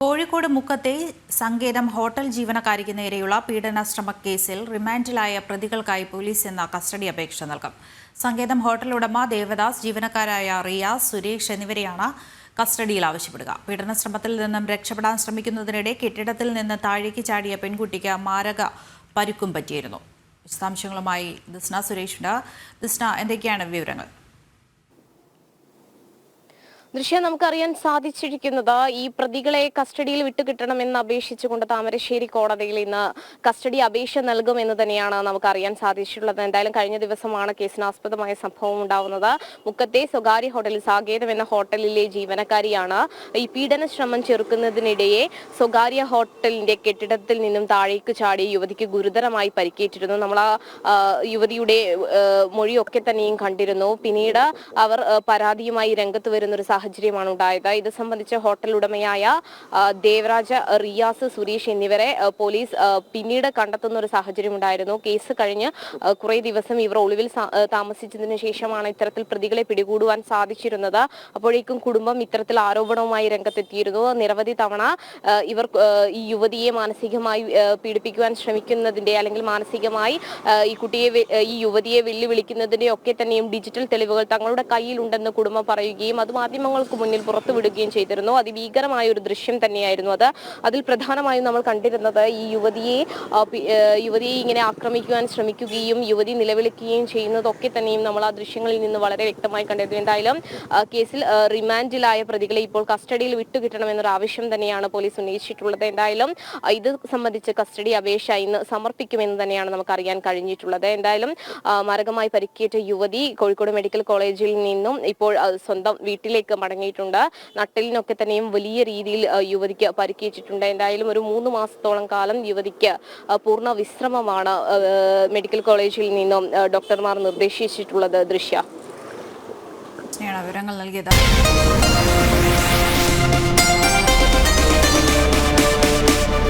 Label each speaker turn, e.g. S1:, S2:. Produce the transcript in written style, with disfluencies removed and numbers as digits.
S1: കോഴിക്കോട് മുക്കത്തെ സങ്കേതം ഹോട്ടൽ ജീവനക്കാരിക്ക് നേരെയുള്ള പീഡനാശ്രമ കേസിൽ റിമാൻഡിലായ പ്രതികൾക്കായി പോലീസ് ഇന്ന് കസ്റ്റഡി അപേക്ഷ നൽകും. സങ്കേതം ഹോട്ടൽ ഉടമ ദേവദാസ്, ജീവനക്കാരായ റിയാസ്, സുരേഷ് എന്നിവരെയാണ് കസ്റ്റഡിയിൽ ആവശ്യപ്പെടുക. പീഡനശ്രമത്തിൽ നിന്നും രക്ഷപ്പെടാൻ ശ്രമിക്കുന്നതിനിടെ കെട്ടിടത്തിൽ നിന്ന് താഴേക്ക് ചാടിയ പെൺകുട്ടിക്ക് മാരക പരുക്കും പറ്റിയിരുന്നു. വിശദാംശങ്ങളുമായി ദിസ്ന സുരേഷുണ്ട്. ദിസ്ന, എന്തൊക്കെയാണ് വിവരങ്ങൾ?
S2: ദൃശ്യം നമുക്കറിയാൻ സാധിച്ചിരിക്കുന്നത് ഈ പ്രതികളെ കസ്റ്റഡിയിൽ വിട്ടുകിട്ടണമെന്ന് അപേക്ഷിച്ചുകൊണ്ട് താമരശ്ശേരി കോടതിയിൽ ഇന്ന് കസ്റ്റഡി അപേക്ഷ നൽകുമെന്ന് തന്നെയാണ് നമുക്കറിയാൻ സാധിച്ചിട്ടുള്ളത്. എന്തായാലും കഴിഞ്ഞ ദിവസമാണ് കേസിനാസ്പദമായ സംഭവം ഉണ്ടാവുന്നത്. മുക്കത്തെ സ്വകാര്യ ഹോട്ടലിൽ സാകേതം എന്ന ഹോട്ടലിലെ ജീവനക്കാരിയാണ് ഈ പീഡന ശ്രമം ചെറുക്കുന്നതിനിടയെ സ്വകാര്യ ഹോട്ടലിന്റെ കെട്ടിടത്തിൽ നിന്നും താഴേക്ക് ചാടി യുവതിക്ക് ഗുരുതരമായി പരിക്കേറ്റിരുന്നു. നമ്മൾ ആ യുവതിയുടെ മൊഴിയൊക്കെ തന്നെയും കണ്ടിരുന്നു. പിന്നീട് അവർ പരാതിയുമായി രംഗത്ത് വരുന്നൊരു സാഹചര്യമാണ് ഉണ്ടായത്. ഇത് സംബന്ധിച്ച് ഹോട്ടൽ ഉടമയായ ദേവരാജ, റിയാസ്, സുരേഷ് എന്നിവരെ പോലീസ് പിന്നീട് കണ്ടെത്തുന്ന ഒരു സാഹചര്യം ഉണ്ടായിരുന്നു. കേസ് കഴിഞ്ഞ് കുറെ ദിവസം ഇവർ ഒളിവിൽ താമസിച്ചതിന് ശേഷമാണ് ഇത്തരത്തിൽ പ്രതികളെ പിടികൂടുവാൻ സാധിച്ചിരുന്നത്. അപ്പോഴേക്കും കുടുംബം ഇത്തരത്തിൽ ആരോപണവുമായി രംഗത്തെത്തിയിരുന്നു. നിരവധി തവണ ഇവർ ഈ യുവതിയെ മാനസികമായി പീഡിപ്പിക്കുവാൻ ശ്രമിക്കുന്നതിന്റെ അല്ലെങ്കിൽ മാനസികമായി ഈ യുവതിയെ വെല്ലുവിളിക്കുന്നതിന്റെ ഒക്കെ തന്നെയും ഡിജിറ്റൽ തെളിവുകൾ തങ്ങളുടെ കയ്യിലുണ്ടെന്ന് കുടുംബം പറയുകയും അത് മാധ്യമങ്ങൾക്ക് മുന്നിൽ പുറത്തുവിടുകയും ചെയ്തിരുന്നു. അതിഭീകരമായ ഒരു ദൃശ്യം തന്നെയായിരുന്നു അത്. അതിൽ പ്രധാനമായും നമ്മൾ കണ്ടിരുന്നത് ഈ യുവതിയെ ഇങ്ങനെ ആക്രമിക്കുവാൻ ശ്രമിക്കുകയും യുവതി നിലവിളിക്കുകയും ചെയ്യുന്നതൊക്കെ തന്നെയും നമ്മൾ ആ ദൃശ്യങ്ങളിൽ നിന്ന് വളരെ വ്യക്തമായി കണ്ടിരുന്നു. എന്തായാലും കേസിൽ റിമാൻഡിലായ പ്രതികളെ ഇപ്പോൾ കസ്റ്റഡിയിൽ വിട്ടുകിട്ടണമെന്നൊരു ആവശ്യം തന്നെയാണ് പോലീസ് ഉന്നയിച്ചിട്ടുള്ളത്. എന്തായാലും ഇത് സംബന്ധിച്ച് കസ്റ്റഡി അപേക്ഷ ഇന്ന് സമർപ്പിക്കുമെന്ന് തന്നെയാണ് നമുക്ക് അറിയാൻ കഴിഞ്ഞിട്ടുള്ളത്. എന്തായാലും മാരകമായി പരിക്കേറ്റ യുവതി കോഴിക്കോട് മെഡിക്കൽ കോളേജിൽ നിന്നും ഇപ്പോൾ സ്വന്തം വീട്ടിലേക്ക് മടങ്ങിയിട്ടുണ്ട്. നട്ടലിനൊക്കെ തന്നെയും വലിയ രീതിയിൽ യുവതിക്ക് പരിക്കേറ്റിട്ടുണ്ട്. എന്തായാലും ഒരു 3 മാസത്തോളം കാലം യുവതിക്ക് പൂർണ്ണ വിശ്രമമാണ് മെഡിക്കൽ കോളേജിൽ നിന്നും ഡോക്ടർമാർ നിർദ്ദേശിച്ചിട്ടുള്ളത്. ദൃശ്യ
S1: വിവരങ്ങൾ നൽകിയത്.